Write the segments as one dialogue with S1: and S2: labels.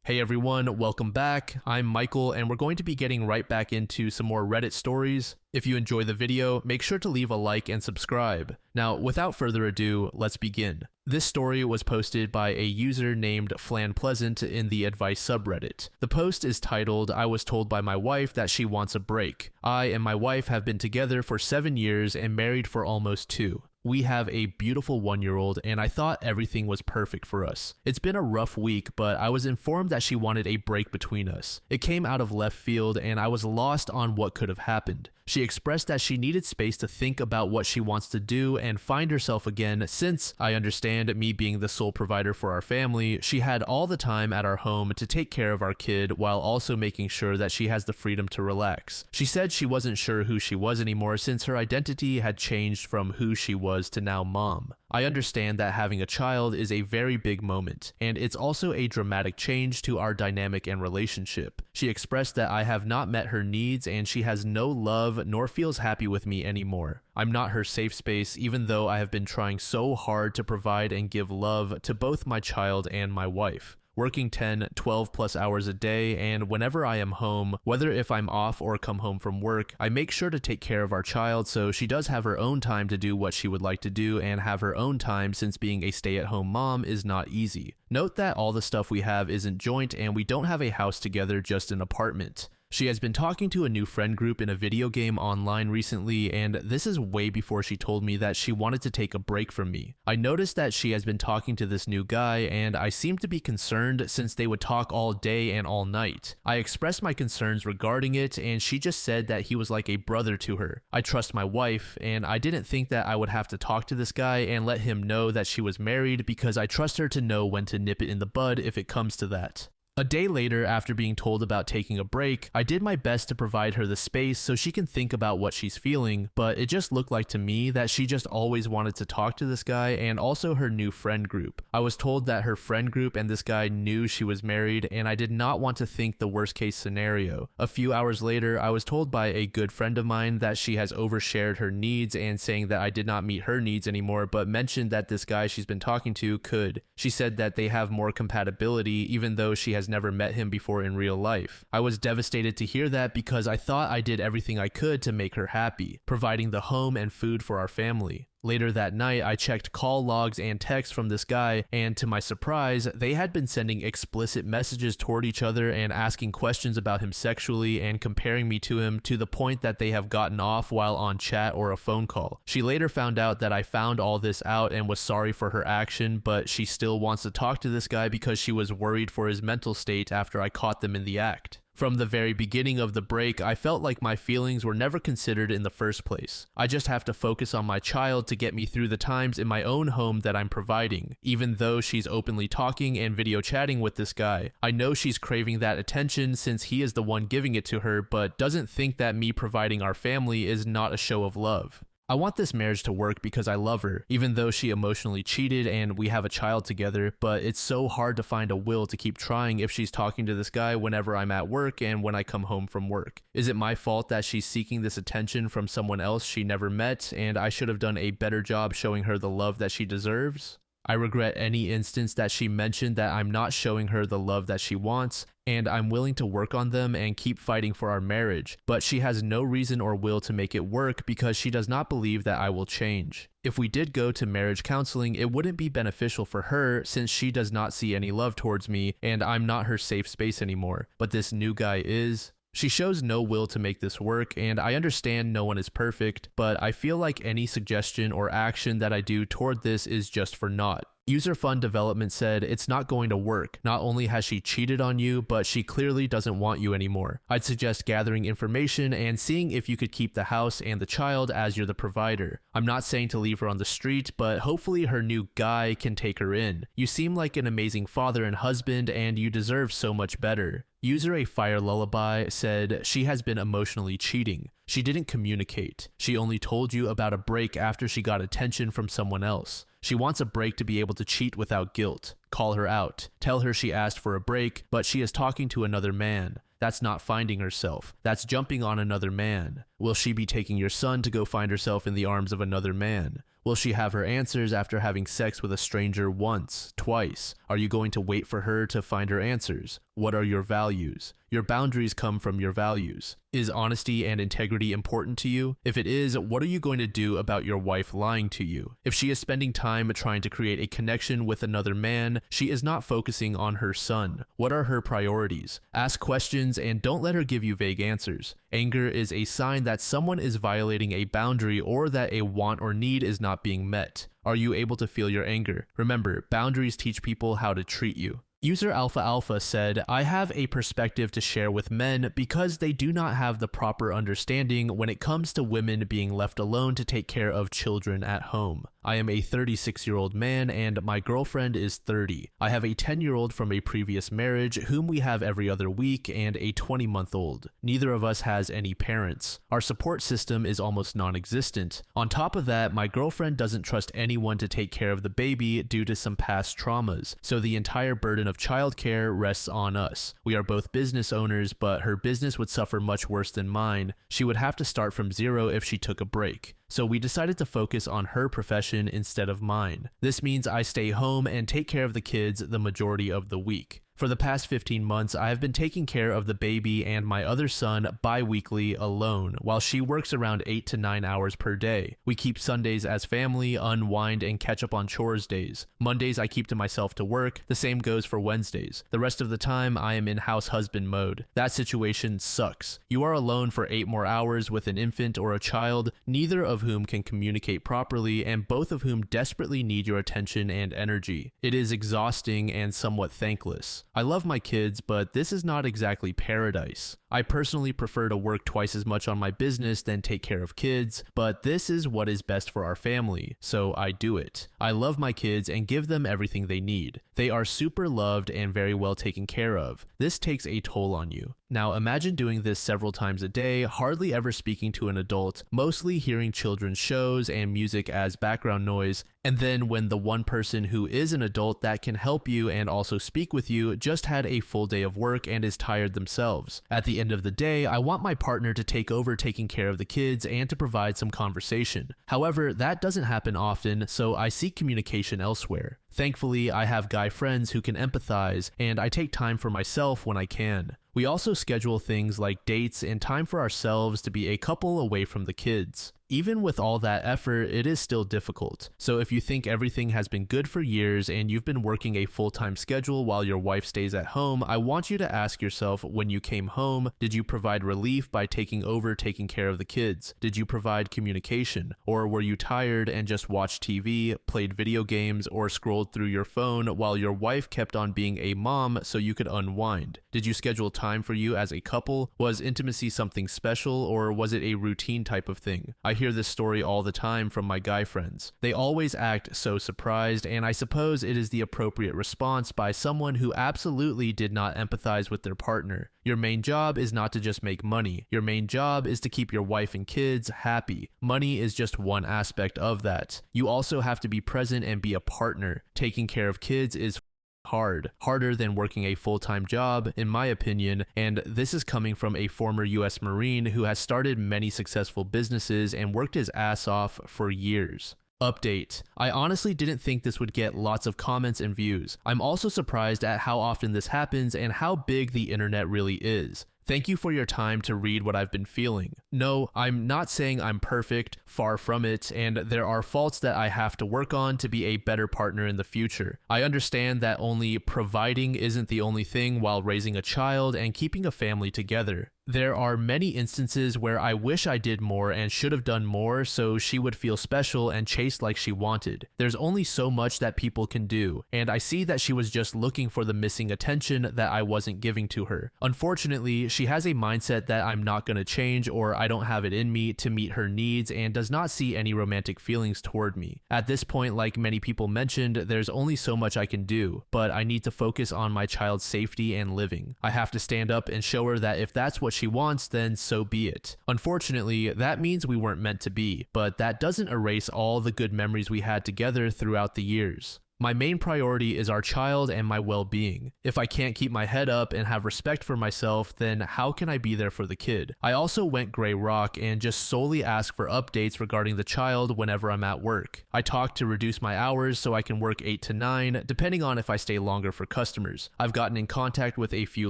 S1: Hey everyone, welcome back. I'm Michael and we're going to be getting right back into some more Reddit stories. If you enjoy the video, make sure to leave a like and subscribe. Now, without further ado, let's begin. This story was posted by a user named Flan Pleasant in the advice subreddit. The post is titled, "I was told by my wife that she wants a break. I and my wife have been together for 7 years and married for almost 2. We have a beautiful 1-year-old and I thought everything was perfect for us. It's been a rough week, but I was informed that she wanted a break between us. It came out of left field and I was lost on what could have happened. She expressed that she needed space to think about what she wants to do and find herself again since, I understand, me being the sole provider for our family, she had all the time at our home to take care of our kid while also making sure that she has the freedom to relax. She said she wasn't sure who she was anymore since her identity had changed from who she was to now mom. I understand that having a child is a very big moment, and it's also a dramatic change to our dynamic and relationship. She expressed that I have not met her needs and she has no love nor feels happy with me anymore. I'm not her safe space, even though I have been trying so hard to provide and give love to both my child and my wife. Working 10, 12 plus hours a day, and whenever I am home, whether if I'm off or come home from work, I make sure to take care of our child so she does have her own time to do what she would like to do and have her own time since being a stay-at-home mom is not easy. Note that all the stuff we have isn't joint and we don't have a house together, just an apartment. She has been talking to a new friend group in a video game online recently, and this is way before she told me that she wanted to take a break from me. I noticed that she has been talking to this new guy, and I seemed to be concerned since they would talk all day and all night. I expressed my concerns regarding it, and she just said that he was like a brother to her. I trust my wife, and I didn't think that I would have to talk to this guy and let him know that she was married because I trust her to know when to nip it in the bud if it comes to that." A day later, after being told about taking a break, I did my best to provide her the space so she can think about what she's feeling, but it just looked like to me that she just always wanted to talk to this guy and also her new friend group. I was told that her friend group and this guy knew she was married, and I did not want to think the worst case scenario. A few hours later, I was told by a good friend of mine that she has overshared her needs and saying that I did not meet her needs anymore, but mentioned that this guy she's been talking to could. She said that they have more compatibility even though she has never met him before in real life. I was devastated to hear that because I thought I did everything I could to make her happy, providing the home and food for our family. Later that night, I checked call logs and texts from this guy, and to my surprise, they had been sending explicit messages toward each other and asking questions about him sexually and comparing me to him to the point that they have gotten off while on chat or a phone call. She later found out that I found all this out and was sorry for her action, but she still wants to talk to this guy because she was worried for his mental state after I caught them in the act. From the very beginning of the break, I felt like my feelings were never considered in the first place. I just have to focus on my child to get me through the times in my own home that I'm providing. Even though she's openly talking and video chatting with this guy, I know she's craving that attention since he is the one giving it to her, but doesn't think that me providing our family is not a show of love. I want this marriage to work because I love her, even though she emotionally cheated and we have a child together, but it's so hard to find a will to keep trying if she's talking to this guy whenever I'm at work and when I come home from work. Is it my fault that she's seeking this attention from someone else she never met and I should have done a better job showing her the love that she deserves? I regret any instance that she mentioned that I'm not showing her the love that she wants, and I'm willing to work on them and keep fighting for our marriage, but she has no reason or will to make it work because she does not believe that I will change. If we did go to marriage counseling, it wouldn't be beneficial for her since she does not see any love towards me and I'm not her safe space anymore, but this new guy is. She shows no will to make this work, and I understand no one is perfect, but I feel like any suggestion or action that I do toward this is just for naught. User Fund Development said, "It's not going to work. Not only has she cheated on you, but she clearly doesn't want you anymore. I'd suggest gathering information and seeing if you could keep the house and the child as you're the provider. I'm not saying to leave her on the street, but hopefully her new guy can take her in. You seem like an amazing father and husband, and you deserve so much better." User A Fire Lullaby said, "She has been emotionally cheating. She didn't communicate. She only told you about a break after she got attention from someone else. She wants a break to be able to cheat without guilt. Call her out. Tell her she asked for a break, but she is talking to another man. That's not finding herself. That's jumping on another man. Will she be taking your son to go find herself in the arms of another man? Will she have her answers after having sex with a stranger once, twice? Are you going to wait for her to find her answers? What are your values? Your boundaries come from your values. Is honesty and integrity important to you? If it is, what are you going to do about your wife lying to you? If she is spending time trying to create a connection with another man, she is not focusing on her son. What are her priorities? Ask questions and don't let her give you vague answers. Anger is a sign that someone is violating a boundary or that a want or need is not being met. Are you able to feel your anger? Remember, boundaries teach people how to treat you. User Alpha Alpha said, I have a perspective to share with men because they do not have the proper understanding when it comes to women being left alone to take care of children at home. I am a 36-year-old man and my girlfriend is 30. I have a 10-year-old from a previous marriage whom we have every other week and a 20-month-old. Neither of us has any parents. Our support system is almost non-existent. On top of that, my girlfriend doesn't trust anyone to take care of the baby due to some past traumas, so the entire burden of childcare rests on us. We are both business owners, but her business would suffer much worse than mine. She would have to start from zero if she took a break. So we decided to focus on her profession instead of mine. This means I stay home and take care of the kids the majority of the week. For the past 15 months, I have been taking care of the baby and my other son bi-weekly alone, while she works around 8 to 9 hours per day. We keep Sundays as family, unwind, and catch up on chores days. Mondays I keep to myself to work, the same goes for Wednesdays. The rest of the time I am in house husband mode. That situation sucks. You are alone for 8 more hours with an infant or a child, neither of whom can communicate properly and both of whom desperately need your attention and energy. It is exhausting and somewhat thankless. I love my kids, but this is not exactly paradise. I personally prefer to work twice as much on my business than take care of kids, but this is what is best for our family, so I do it. I love my kids and give them everything they need. They are super loved and very well taken care of. This takes a toll on you. Now imagine doing this several times a day, hardly ever speaking to an adult, mostly hearing children's shows and music as background noise, and then when the one person who is an adult that can help you and also speak with you just had a full day of work and is tired themselves. At the end of the day, I want my partner to take over taking care of the kids and to provide some conversation. However, that doesn't happen often, so I seek communication elsewhere. Thankfully, I have guy friends who can empathize, and I take time for myself when I can. We also schedule things like dates and time for ourselves to be a couple away from the kids. Even with all that effort, it is still difficult. So if you think everything has been good for years and you've been working a full-time schedule while your wife stays at home, I want you to ask yourself, when you came home, did you provide relief by taking over taking care of the kids? Did you provide communication? Or were you tired and just watched TV, played video games, or scrolled through your phone while your wife kept on being a mom so you could unwind? Did you schedule time for you as a couple? Was intimacy something special, or was it a routine type of thing? I hear this story all the time from my guy friends. They always act so surprised, and I suppose it is the appropriate response by someone who absolutely did not empathize with their partner. Your main job is not to just make money. Your main job is to keep your wife and kids happy. Money is just one aspect of that. You also have to be present and be a partner. Taking care of kids is harder than working a full-time job, in my opinion, and this is coming from a former US Marine who has started many successful businesses and worked his ass off for years. Update. I honestly didn't think this would get lots of comments and views. I'm also surprised at how often this happens and how big the internet really is. Thank you for your time to read what I've been feeling. No, I'm not saying I'm perfect, far from it, and there are faults that I have to work on to be a better partner in the future. I understand that only providing isn't the only thing while raising a child and keeping a family together. There are many instances where I wish I did more and should have done more so she would feel special and chased like she wanted. There's only so much that people can do, and I see that she was just looking for the missing attention that I wasn't giving to her. Unfortunately, she has a mindset that I'm not going to change or I don't have it in me to meet her needs and does not see any romantic feelings toward me. At this point, like many people mentioned, there's only so much I can do, but I need to focus on my child's safety and living. I have to stand up and show her that if that's what she wants, then so be it. Unfortunately, that means we weren't meant to be, but that doesn't erase all the good memories we had together throughout the years. My main priority is our child and my well-being. If I can't keep my head up and have respect for myself, then how can I be there for the kid? I also went gray rock and just solely ask for updates regarding the child whenever I'm at work. I talk to reduce my hours so I can work 8 to 9, depending on if I stay longer for customers. I've gotten in contact with a few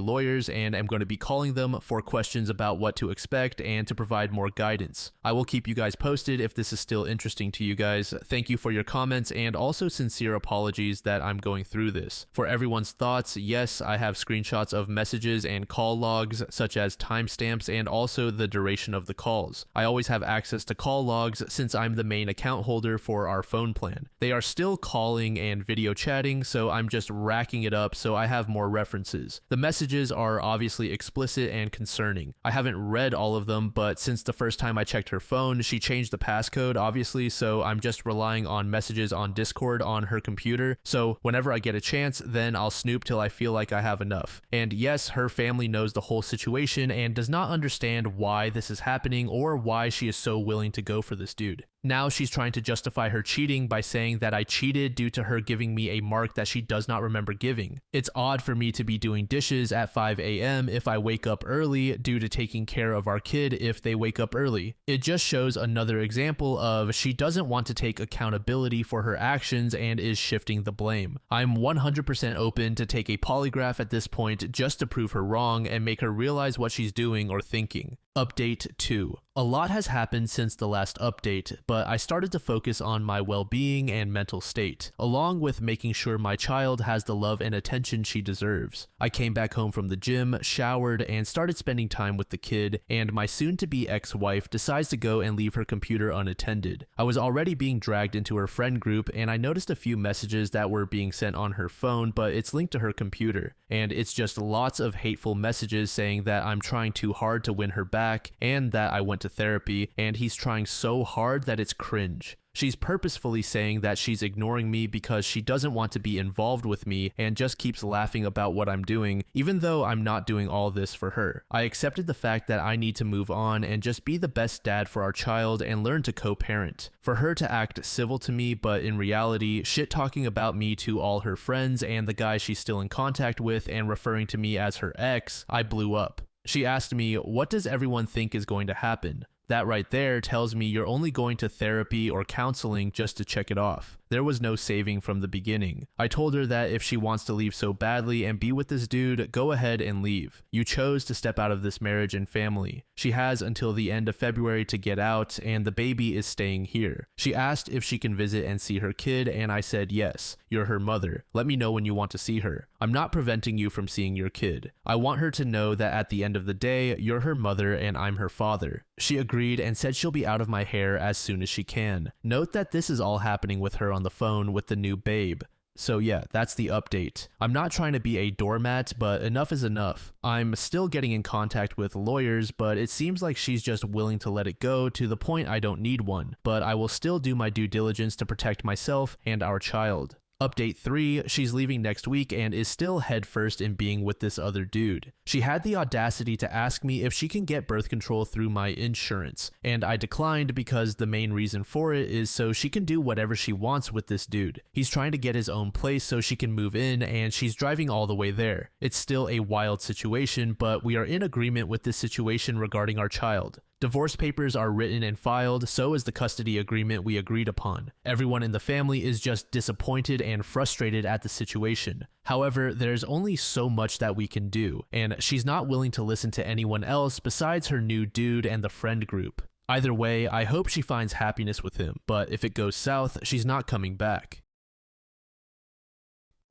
S1: lawyers and am going to be calling them for questions about what to expect and to provide more guidance. I will keep you guys posted if this is still interesting to you guys. Thank you for your comments and also sincere apologies that I'm going through this. For everyone's thoughts, yes, I have screenshots of messages and call logs such as timestamps and also the duration of the calls. I always have access to call logs since I'm the main account holder for our phone plan. They are still calling and video chatting, so I'm just racking it up so I have more references. The messages are obviously explicit and concerning. I haven't read all of them, but since the first time I checked her phone, she changed the passcode obviously, so I'm just relying on messages on Discord on her computer. So whenever I get a chance, then I'll snoop till I feel like I have enough. And yes, her family knows the whole situation and does not understand why this is happening or why she is so willing to go for this dude. Now she's trying to justify her cheating by saying that I cheated due to her giving me a mark that she does not remember giving. It's odd for me to be doing dishes at 5 a.m. if I wake up early due to taking care of our kid if they wake up early. It just shows another example of she doesn't want to take accountability for her actions and is shifting the blame. I'm 100% open to take a polygraph at this point just to prove her wrong and make her realize what she's doing or thinking. Update 2. A lot has happened since the last update, but I started to focus on my well-being and mental state, along with making sure my child has the love and attention she deserves. I came back home from the gym, showered, and started spending time with the kid, and my soon-to-be ex-wife decides to go and leave her computer unattended. I was already being dragged into her friend group, and I noticed a few messages that were being sent on her phone, but it's linked to her computer, and it's just lots of hateful messages saying that I'm trying too hard to win her back, and that I went to therapy, and he's trying so hard that it's cringe. She's purposefully saying that she's ignoring me because she doesn't want to be involved with me and just keeps laughing about what I'm doing, even though I'm not doing all this for her. I accepted the fact that I need to move on and just be the best dad for our child and learn to co-parent. For her to act civil to me, but in reality, shit-talking about me to all her friends and the guy she's still in contact with and referring to me as her ex, I blew up. She asked me, "What does everyone think is going to happen?" That right there tells me you're only going to therapy or counseling just to check it off. There was no saving from the beginning. I told her that if she wants to leave so badly and be with this dude, go ahead and leave. You chose to step out of this marriage and family. She has until the end of February to get out, and the baby is staying here. She asked if she can visit and see her kid, and I said yes. You're her mother. Let me know when you want to see her. I'm not preventing you from seeing your kid. I want her to know that at the end of the day, you're her mother and I'm her father. She agreed and said she'll be out of my hair as soon as she can. Note that this is all happening with her on the phone with the new babe. So yeah, that's the update. I'm not trying to be a doormat, but enough is enough. I'm still getting in contact with lawyers, but it seems like she's just willing to let it go to the point I don't need one, but I will still do my due diligence to protect myself and our child. Update 3, she's leaving next week and is still headfirst in being with this other dude. She had the audacity to ask me if she can get birth control through my insurance, and I declined because the main reason for it is so she can do whatever she wants with this dude. He's trying to get his own place so she can move in, and she's driving all the way there. It's still a wild situation, but we are in agreement with this situation regarding our child. Divorce papers are written and filed, so is the custody agreement we agreed upon. Everyone in the family is just disappointed and frustrated at the situation. However, there's only so much that we can do, and she's not willing to listen to anyone else besides her new dude and the friend group. Either way, I hope she finds happiness with him, but if it goes south, she's not coming back.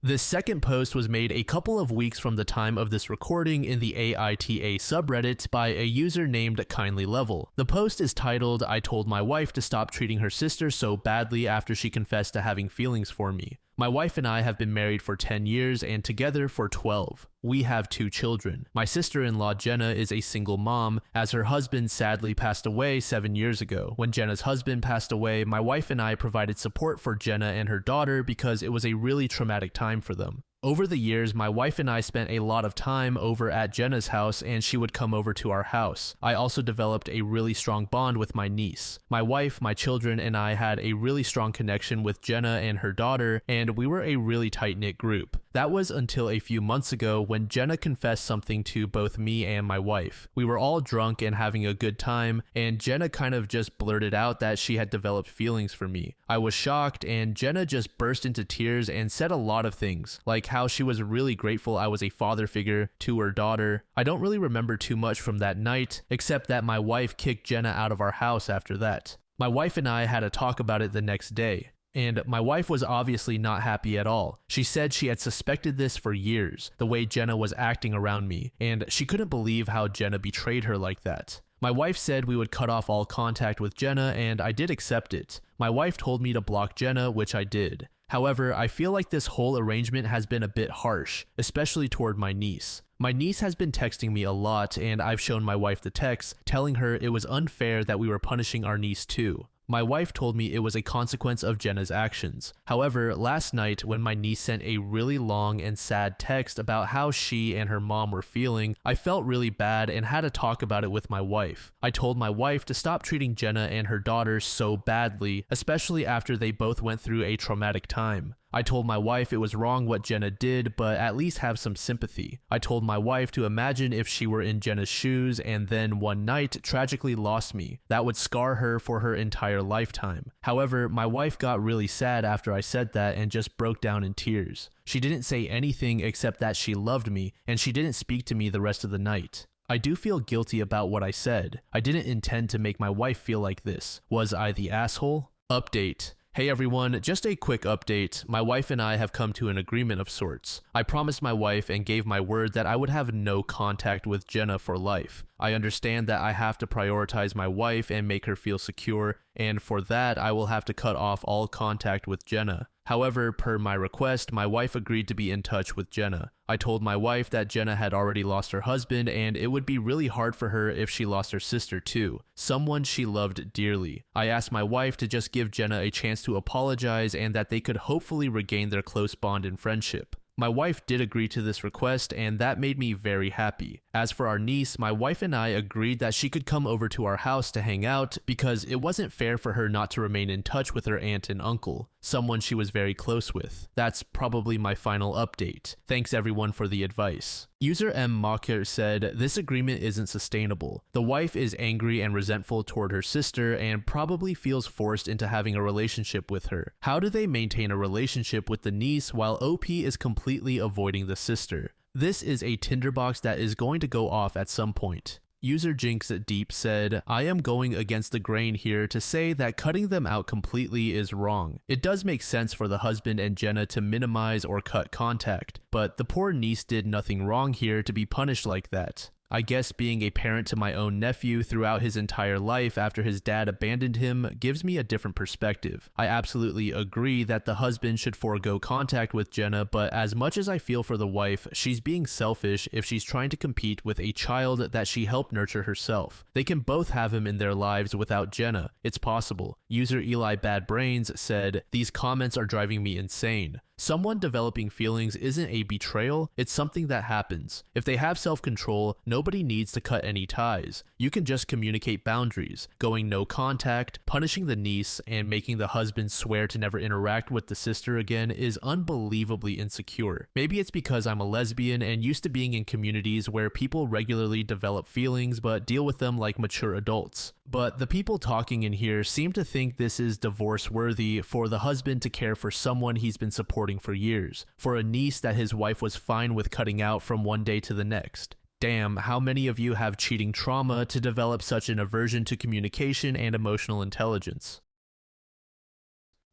S1: This second post was made a couple of weeks from the time of this recording in the AITA subreddit by a user named Kindly Level. The post is titled, "I told my wife to stop treating her sister so badly after she confessed to having feelings for me. My wife and I have been married for 10 years and together for 12. We have 2 children. My sister-in-law Jenna is a single mom, as her husband sadly passed away 7 years ago. When Jenna's husband passed away, my wife and I provided support for Jenna and her daughter because it was a really traumatic time for them. Over the years, my wife and I spent a lot of time over at Jenna's house, and she would come over to our house. I also developed a really strong bond with my niece. My wife, my children, and I had a really strong connection with Jenna and her daughter, and we were a really tight-knit group. That was until a few months ago when Jenna confessed something to both me and my wife. We were all drunk and having a good time, and Jenna kind of just blurted out that she had developed feelings for me. I was shocked, and Jenna just burst into tears and said a lot of things, like how she was really grateful I was a father figure to her daughter. I don't really remember too much from that night, except that my wife kicked Jenna out of our house after that. My wife and I had a talk about it the next day. And my wife was obviously not happy at all. She said she had suspected this for years, the way Jenna was acting around me, and she couldn't believe how Jenna betrayed her like that. My wife said we would cut off all contact with Jenna, and I did accept it. My wife told me to block Jenna, which I did. However, I feel like this whole arrangement has been a bit harsh, especially toward my niece. My niece has been texting me a lot, and I've shown my wife the text, telling her it was unfair that we were punishing our niece too. My wife told me it was a consequence of Jenna's actions. However, last night when my niece sent a really long and sad text about how she and her mom were feeling, I felt really bad and had a talk about it with my wife. I told my wife to stop treating Jenna and her daughter so badly, especially after they both went through a traumatic time. I told my wife it was wrong what Jenna did, but at least have some sympathy. I told my wife to imagine if she were in Jenna's shoes and then one night tragically lost me. That would scar her for her entire lifetime. However, my wife got really sad after I said that and just broke down in tears. She didn't say anything except that she loved me, and she didn't speak to me the rest of the night. I do feel guilty about what I said. I didn't intend to make my wife feel like this. Was I the asshole? Update. Hey everyone, just a quick update. My wife and I have come to an agreement of sorts. I promised my wife and gave my word that I would have no contact with Jenna for life. I understand that I have to prioritize my wife and make her feel secure, and for that I will have to cut off all contact with Jenna. However, per my request, my wife agreed to be in touch with Jenna. I told my wife that Jenna had already lost her husband and it would be really hard for her if she lost her sister too, someone she loved dearly. I asked my wife to just give Jenna a chance to apologize and that they could hopefully regain their close bond and friendship. My wife did agree to this request, and that made me very happy. As for our niece, my wife and I agreed that she could come over to our house to hang out because it wasn't fair for her not to remain in touch with her aunt and uncle, someone she was very close with. That's probably my final update. Thanks everyone for the advice. User M. Mocker said, this agreement isn't sustainable. The wife is angry and resentful toward her sister and probably feels forced into having a relationship with her. How do they maintain a relationship with the niece while OP is completely avoiding the sister? This is a tinderbox that is going to go off at some point. User Jinx Deep said, I am going against the grain here to say that cutting them out completely is wrong. It does make sense for the husband and Jenna to minimize or cut contact, but the poor niece did nothing wrong here to be punished like that. I guess being a parent to my own nephew throughout his entire life after his dad abandoned him gives me a different perspective. I absolutely agree that the husband should forego contact with Jenna, but as much as I feel for the wife, she's being selfish if she's trying to compete with a child that she helped nurture herself. They can both have him in their lives without Jenna. It's possible. User Eli Bad Brains said, these comments are driving me insane. Someone developing feelings isn't a betrayal, it's something that happens. If they have self-control, nobody needs to cut any ties. You can just communicate boundaries, going no contact, punishing the niece, and making the husband swear to never interact with the sister again is unbelievably insecure. Maybe it's because I'm a lesbian and used to being in communities where people regularly develop feelings but deal with them like mature adults. But the people talking in here seem to think this is divorce-worthy for the husband to care for someone he's been supporting for years, for a niece that his wife was fine with cutting out from one day to the next. Damn, how many of you have cheating trauma to develop such an aversion to communication and emotional intelligence?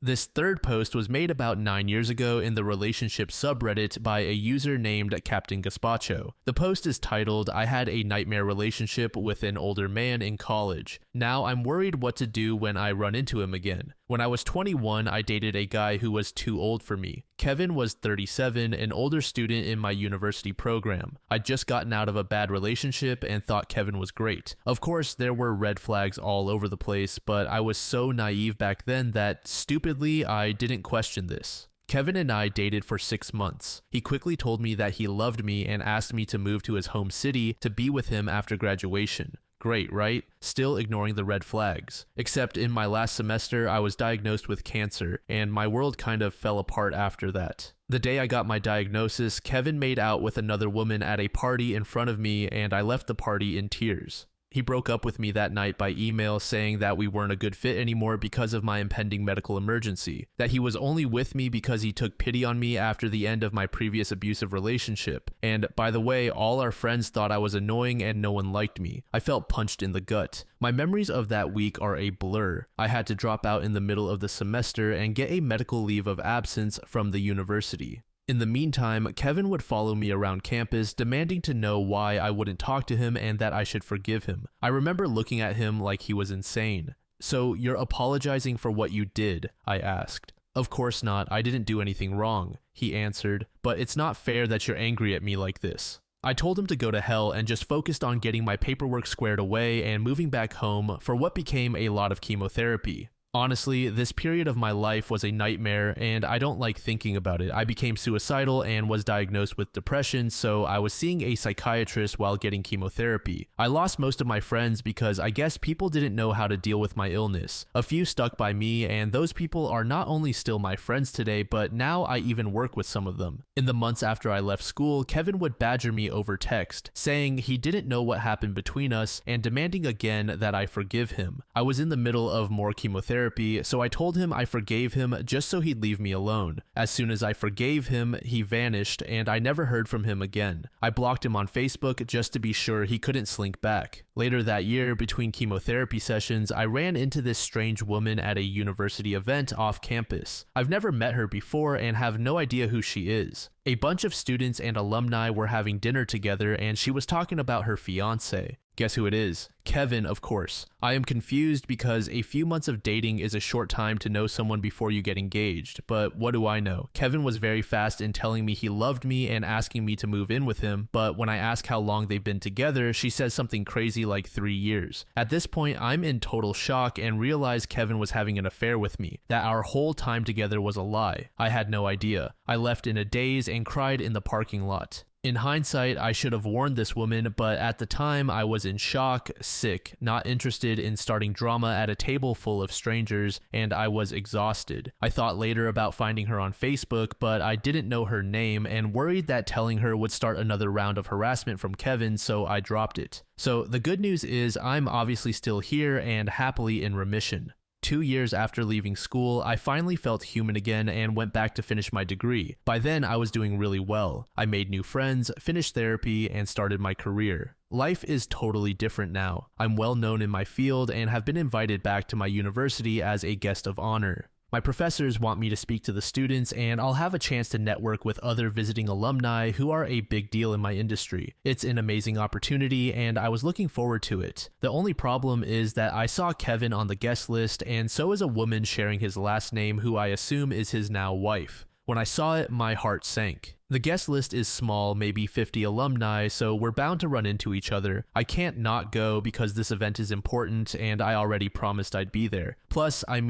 S1: This third post was made about 9 years ago in the relationship subreddit by a user named Captain Gaspacho. The post is titled, I had a nightmare relationship with an older man in college. Now I'm worried what to do when I run into him again. When I was 21, I dated a guy who was too old for me. Kevin was 37, an older student in my university program. I'd just gotten out of a bad relationship and thought Kevin was great. Of course, there were red flags all over the place, but I was so naive back then that, stupidly, I didn't question this. Kevin and I dated for 6 months. He quickly told me that he loved me and asked me to move to his home city to be with him after graduation. Great, right? Still ignoring the red flags. Except in my last semester, I was diagnosed with cancer, and my world kind of fell apart after that. The day I got my diagnosis, Kevin made out with another woman at a party in front of me, and I left the party in tears. He broke up with me that night by email saying that we weren't a good fit anymore because of my impending medical emergency, that he was only with me because he took pity on me after the end of my previous abusive relationship, and by the way, all our friends thought I was annoying and no one liked me. I felt punched in the gut. My memories of that week are a blur. I had to drop out in the middle of the semester and get a medical leave of absence from the university. In the meantime, Kevin would follow me around campus, demanding to know why I wouldn't talk to him and that I should forgive him. I remember looking at him like he was insane. "So you're apologizing for what you did?" I asked. "Of course not, I didn't do anything wrong," he answered, "but it's not fair that you're angry at me like this." I told him to go to hell and just focused on getting my paperwork squared away and moving back home for what became a lot of chemotherapy. Honestly, this period of my life was a nightmare and I don't like thinking about it. I became suicidal and was diagnosed with depression, so I was seeing a psychiatrist while getting chemotherapy. I lost most of my friends because I guess people didn't know how to deal with my illness. A few stuck by me, and those people are not only still my friends today, but now I even work with some of them. In the months after I left school, Kevin would badger me over text, saying he didn't know what happened between us and demanding again that I forgive him. I was in the middle of more chemotherapy, so I told him I forgave him just so he'd leave me alone. As soon as I forgave him, he vanished and I never heard from him again. I blocked him on Facebook just to be sure he couldn't slink back. Later that year, between chemotherapy sessions, I ran into this strange woman at a university event off campus. I've never met her before and have no idea who she is. A bunch of students and alumni were having dinner together and she was talking about her fiancé. Guess who it is? Kevin, of course. I am confused because a few months of dating is a short time to know someone before you get engaged, but what do I know? Kevin was very fast in telling me he loved me and asking me to move in with him, but when I ask how long they've been together, she says something crazy like 3 years. At this point, I'm in total shock and realize Kevin was having an affair with me, that our whole time together was a lie. I had no idea. I left in a daze and cried in the parking lot. In hindsight, I should have warned this woman, but at the time I was in shock, sick, not interested in starting drama at a table full of strangers, and I was exhausted. I thought later about finding her on Facebook, but I didn't know her name and worried that telling her would start another round of harassment from Kevin, so I dropped it. So the good news is I'm obviously still here and happily in remission. 2 years after leaving school, I finally felt human again and went back to finish my degree. By then, I was doing really well. I made new friends, finished therapy, and started my career. Life is totally different now. I'm well known in my field and have been invited back to my university as a guest of honor. My professors want me to speak to the students, and I'll have a chance to network with other visiting alumni who are a big deal in my industry. It's an amazing opportunity, and I was looking forward to it. The only problem is that I saw Kevin on the guest list, and so is a woman sharing his last name who I assume is his now wife. When I saw it, my heart sank. The guest list is small, maybe 50 alumni, so we're bound to run into each other. I can't not go because this event is important and I already promised I'd be there. Plus, I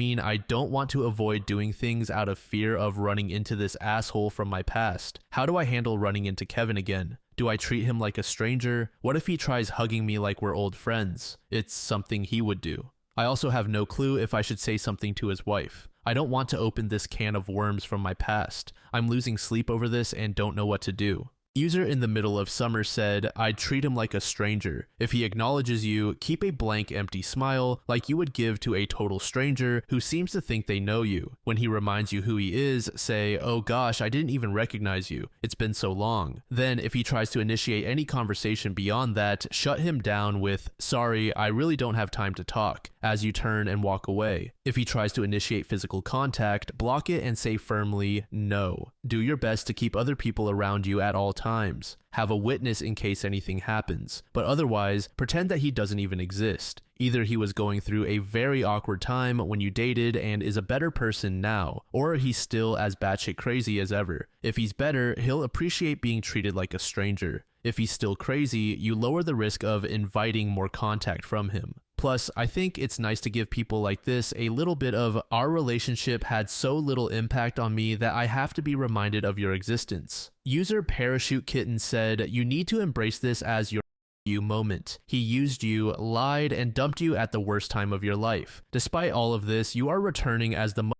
S1: don't want to avoid doing things out of fear of running into this asshole from my past. How do I handle running into Kevin again? Do I treat him like a stranger? What if he tries hugging me like we're old friends? It's something he would do. I also have no clue if I should say something to his wife. I don't want to open this can of worms from my past. I'm losing sleep over this and don't know what to do. User in the middle of summer said, I'd treat him like a stranger. If he acknowledges you, keep a blank empty smile like you would give to a total stranger who seems to think they know you. When he reminds you who he is, say, oh gosh, I didn't even recognize you. It's been so long. Then if he tries to initiate any conversation beyond that, shut him down with, sorry, I really don't have time to talk, as you turn and walk away. If he tries to initiate physical contact, block it and say firmly, no. Do your best to keep other people around you at all times. Have a witness in case anything happens, but otherwise, pretend that he doesn't even exist. Either he was going through a very awkward time when you dated and is a better person now, or he's still as batshit crazy as ever. If he's better, he'll appreciate being treated like a stranger. If he's still crazy, you lower the risk of inviting more contact from him. Plus, I think it's nice to give people like this a little bit of our relationship had so little impact on me that I have to be reminded of your existence. User Parachute Kitten said, you need to embrace this as your you moment. He used you, lied, and dumped you at the worst time of your life. Despite all of this, you are returning as the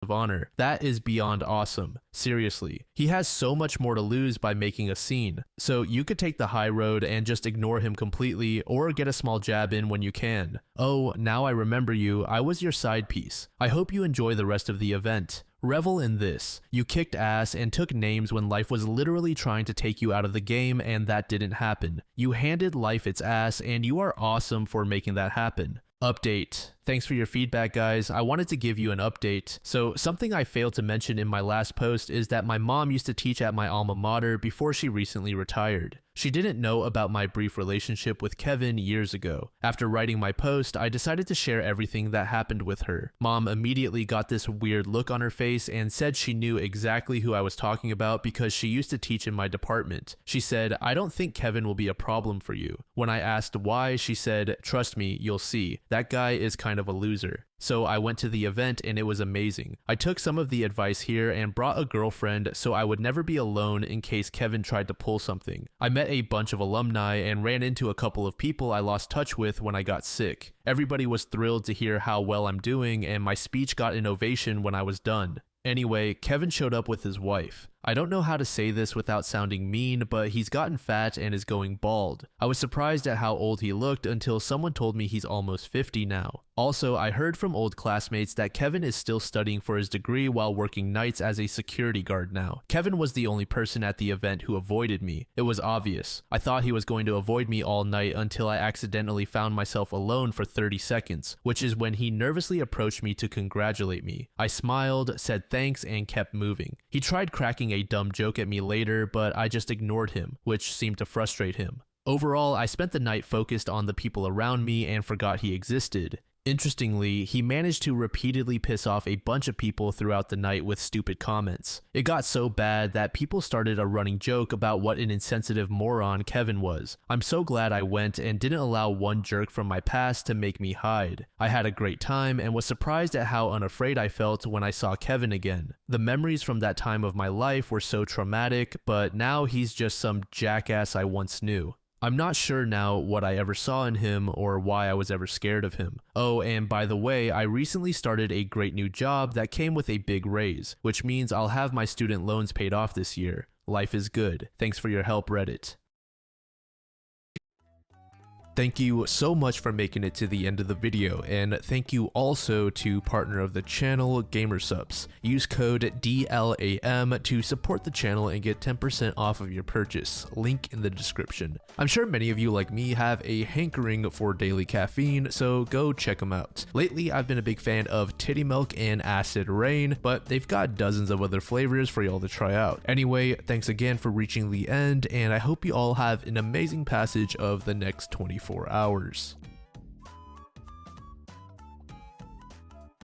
S1: of honor. That is beyond awesome. Seriously. He has so much more to lose by making a scene. So you could take the high road and just ignore him completely, or get a small jab in when you can. Oh, now I remember you. I was your side piece. I hope you enjoy the rest of the event. Revel in this. You kicked ass and took names when life was literally trying to take you out of the game, and that didn't happen. You handed life its ass, and you are awesome for making that happen. Update. Thanks for your feedback, guys. I wanted to give you an update. So something I failed to mention in my last post is that my mom used to teach at my alma mater before she recently retired. She didn't know about my brief relationship with Kevin years ago. After writing my post, I decided to share everything that happened with her. Mom immediately got this weird look on her face and said she knew exactly who I was talking about because she used to teach in my department. She said, I don't think Kevin will be a problem for you. When I asked why, she said, trust me, you'll see. That guy is kind of a loser. So I went to the event and it was amazing. I took some of the advice here and brought a girlfriend so I would never be alone in case Kevin tried to pull something. I met a bunch of alumni and ran into a couple of people I lost touch with when I got sick. Everybody was thrilled to hear how well I'm doing, and my speech got an ovation when I was done. Anyway, Kevin showed up with his wife. I don't know how to say this without sounding mean, but he's gotten fat and is going bald. I was surprised at how old he looked until someone told me he's almost 50 now. Also, I heard from old classmates that Kevin is still studying for his degree while working nights as a security guard now. Kevin was the only person at the event who avoided me. It was obvious. I thought he was going to avoid me all night until I accidentally found myself alone for 30 seconds, which is when he nervously approached me to congratulate me. I smiled, said thanks, and kept moving. He tried cracking a dumb joke at me later, but I just ignored him, which seemed to frustrate him. Overall, I spent the night focused on the people around me and forgot he existed. Interestingly, he managed to repeatedly piss off a bunch of people throughout the night with stupid comments. It got so bad that people started a running joke about what an insensitive moron Kevin was. I'm so glad I went and didn't allow one jerk from my past to make me hide. I had a great time and was surprised at how unafraid I felt when I saw Kevin again. The memories from that time of my life were so traumatic, but now he's just some jackass I once knew. I'm not sure now what I ever saw in him or why I was ever scared of him. Oh, and by the way, I recently started a great new job that came with a big raise, which means I'll have my student loans paid off this year. Life is good. Thanks for your help, Reddit. Thank you so much for making it to the end of the video, and thank you also to partner of the channel, Gamersupps. Use code DLAM to support the channel and get 10% off of your purchase, link in the description. I'm sure many of you like me have a hankering for daily caffeine, so go check them out. Lately, I've been a big fan of Titty Milk and Acid Rain, but they've got dozens of other flavors for y'all to try out. Anyway, thanks again for reaching the end, and I hope you all have an amazing passage of the next 24 hours.